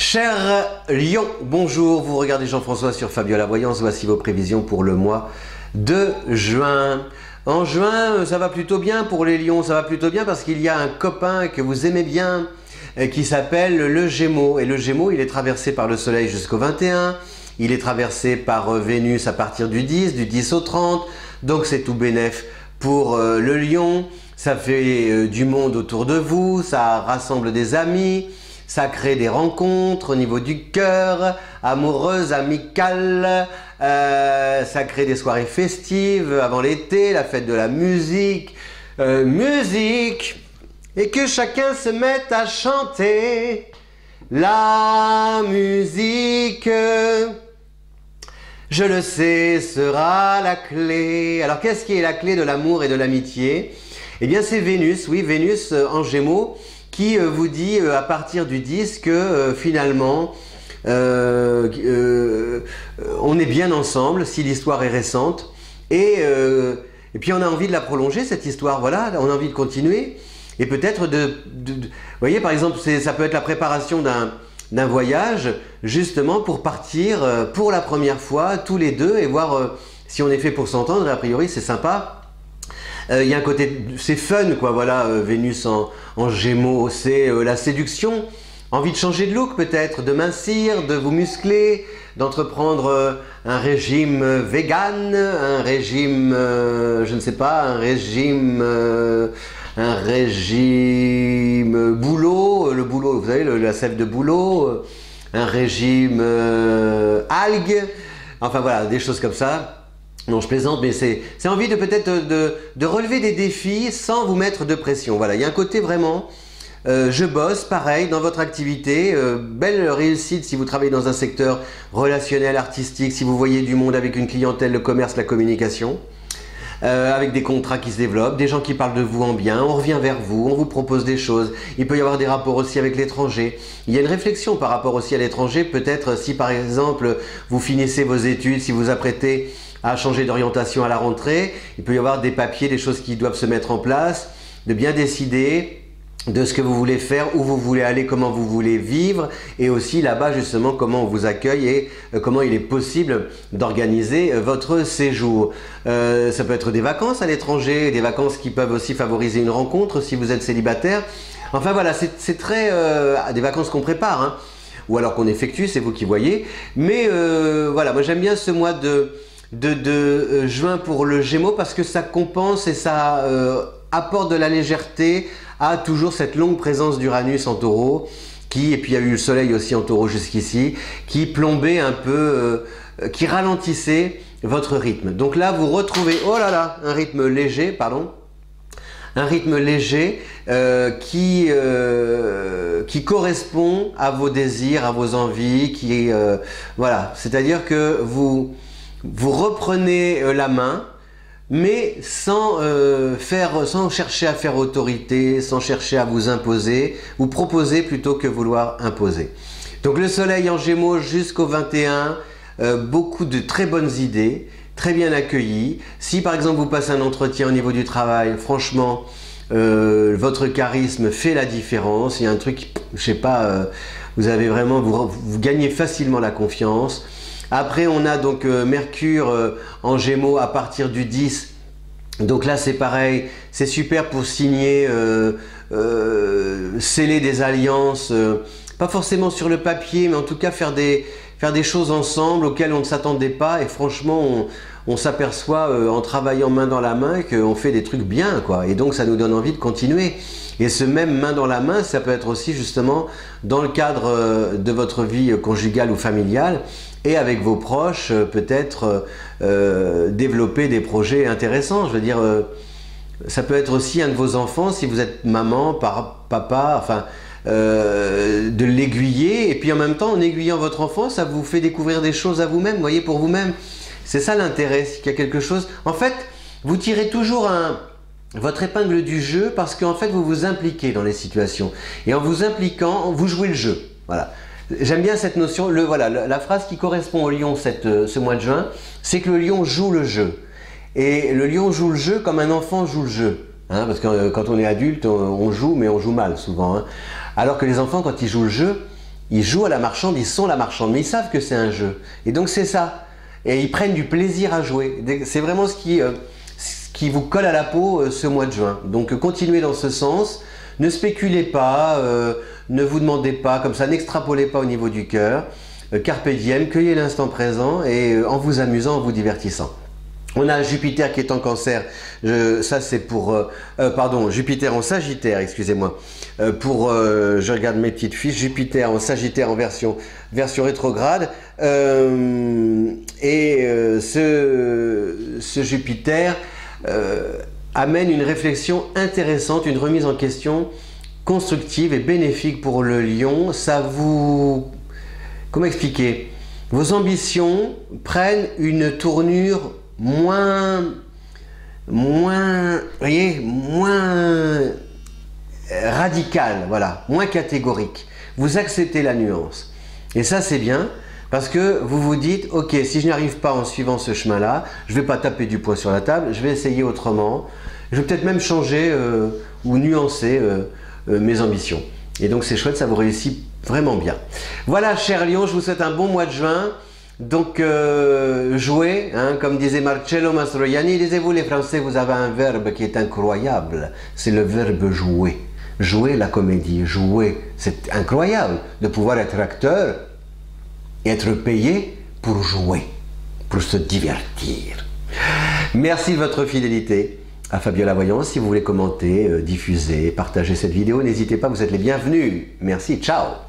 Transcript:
Cher Lion, bonjour, vous regardez Jean-François sur Fabiola Voyance, voici vos prévisions pour le mois de juin. En juin, ça va plutôt bien pour les lions, ça va plutôt bien parce qu'il y a un copain que vous aimez bien qui s'appelle le Gémeaux. Et le Gémeaux, il est traversé par le Soleil jusqu'au 21, il est traversé par Vénus à partir du 10 au 30, donc c'est tout bénef pour le Lion. Ça fait du monde autour de vous, ça rassemble des amis. Ça crée des rencontres au niveau du cœur, amoureuses, amicales, ça crée des soirées festives avant l'été, la fête de la musique, et que chacun se mette à chanter la musique. Je le sais, sera la clé. Alors qu'est-ce qui est la clé de l'amour et de l'amitié? Eh bien c'est Vénus, oui, Vénus en Gémeaux, qui vous dit à partir du 10 que finalement on est bien ensemble si l'histoire est récente et puis on a envie de la prolonger cette histoire, voilà, on a envie de continuer et peut-être vous voyez par exemple ça peut être la préparation d'un voyage justement pour partir pour la première fois tous les deux et voir si on est fait pour s'entendre et a priori c'est sympa. Il y a un côté, c'est fun quoi, voilà, Vénus en Gémeaux, c'est la séduction, envie de changer de look peut-être, de mincir, de vous muscler, d'entreprendre un régime vegan, un régime, je ne sais pas, un régime bouleau, le bouleau, vous savez, la sève de bouleau, un régime algues, enfin voilà, des choses comme ça. Non, je plaisante, mais c'est envie de peut-être de relever des défis sans vous mettre de pression. Voilà, il y a un côté vraiment, je bosse, pareil, dans votre activité, belle réussite si vous travaillez dans un secteur relationnel, artistique, si vous voyez du monde avec une clientèle, le commerce, la communication, avec des contrats qui se développent, des gens qui parlent de vous en bien, on revient vers vous, on vous propose des choses. Il peut y avoir des rapports aussi avec l'étranger. Il y a une réflexion par rapport aussi à l'étranger, peut-être si par exemple vous finissez vos études, si vous apprêtez à changer d'orientation à la rentrée, il peut y avoir des papiers, des choses qui doivent se mettre en place, de bien décider de ce que vous voulez faire, où vous voulez aller, comment vous voulez vivre et aussi là-bas justement comment on vous accueille et comment il est possible d'organiser votre séjour. Ça peut être des vacances à l'étranger, des vacances qui peuvent aussi favoriser une rencontre si vous êtes célibataire. Enfin voilà, c'est très des vacances qu'on prépare, hein, ou alors qu'on effectue, c'est vous qui voyez. Mais voilà, moi j'aime bien ce mois de juin pour le Gémeaux parce que ça compense et ça apporte de la légèreté à toujours cette longue présence d'Uranus en Taureau et puis il y a eu le Soleil aussi en Taureau jusqu'ici qui plombait un peu, qui ralentissait votre rythme. Donc là vous retrouvez, oh là là, un rythme léger, pardon, un rythme léger qui correspond à vos désirs, à vos envies, voilà, c'est-à-dire que vous reprenez la main, mais sans chercher à faire autorité, sans chercher à vous imposer, vous proposez plutôt que vouloir imposer. Donc le Soleil en Gémeaux jusqu'au 21, beaucoup de très bonnes idées, très bien accueillies. Si par exemple vous passez un entretien au niveau du travail, franchement, votre charisme fait la différence. Il y a un truc, je sais pas, vous avez vraiment, vous gagnez facilement la confiance. Après on a donc Mercure en Gémeaux à partir du 10, donc là c'est pareil, c'est super pour signer, sceller des alliances, pas forcément sur le papier mais en tout cas faire des choses ensemble auxquelles on ne s'attendait pas et franchement on s'aperçoit en travaillant main dans la main qu'on fait des trucs bien quoi, et donc ça nous donne envie de continuer. Et ce même main dans la main, ça peut être aussi justement dans le cadre de votre vie conjugale ou familiale et avec vos proches, peut-être développer des projets intéressants. Je veux dire, ça peut être aussi un de vos enfants, si vous êtes maman, papa, enfin, de l'aiguiller. Et puis en même temps, en aiguillant votre enfant, ça vous fait découvrir des choses à vous-même, vous voyez, pour vous-même. C'est ça l'intérêt, c'est qu'il y a quelque chose. En fait, vous tirez toujours votre épingle du jeu parce qu'en fait vous vous impliquez dans les situations et en vous impliquant vous jouez le jeu. Voilà, j'aime bien cette notion. Voilà, la phrase qui correspond au lion ce mois de juin, c'est que le lion joue le jeu et le lion joue le jeu comme un enfant joue le jeu, hein, parce que quand on est adulte on joue mais on joue mal souvent, hein. Alors que les enfants quand ils jouent le jeu Ils jouent à la marchande, ils sont la marchande, mais ils savent que c'est un jeu. Et donc c'est ça. Et ils prennent du plaisir à jouer. C'est vraiment ce qui vous colle à la peau ce mois de juin. Donc continuez dans ce sens. Ne spéculez pas, ne vous demandez pas, comme ça, n'extrapolez pas au niveau du cœur. Carpe diem, cueillez l'instant présent et en vous amusant, en vous divertissant. On a Jupiter qui est en Cancer, ça c'est pour, pardon, Jupiter en Sagittaire, excusez-moi, je regarde mes petites fiches, Jupiter en Sagittaire en version rétrograde, ce Jupiter amène une réflexion intéressante, une remise en question constructive et bénéfique pour le Lion. Ça vous... Comment expliquer? Vos ambitions prennent une tournure moins radicale, voilà, moins catégorique. Vous acceptez la nuance. Et ça, c'est bien, parce que vous vous dites, ok, si je n'y arrive pas en suivant ce chemin-là, je ne vais pas taper du poing sur la table, je vais essayer autrement. Je vais peut-être même changer ou nuancer mes ambitions. Et donc, c'est chouette, ça vous réussit vraiment bien. Voilà, cher Lion, je vous souhaite un bon mois de juin. Donc, jouez, hein, comme disait Marcello Mastroianni, lisez-vous les Français, vous avez un verbe qui est incroyable, c'est le verbe jouer. Jouer la comédie, jouer, c'est incroyable de pouvoir être acteur et être payé pour jouer, pour se divertir. Merci de votre fidélité à Fabiola Voyance. Si vous voulez commenter, diffuser, partager cette vidéo, n'hésitez pas, vous êtes les bienvenus. Merci, ciao.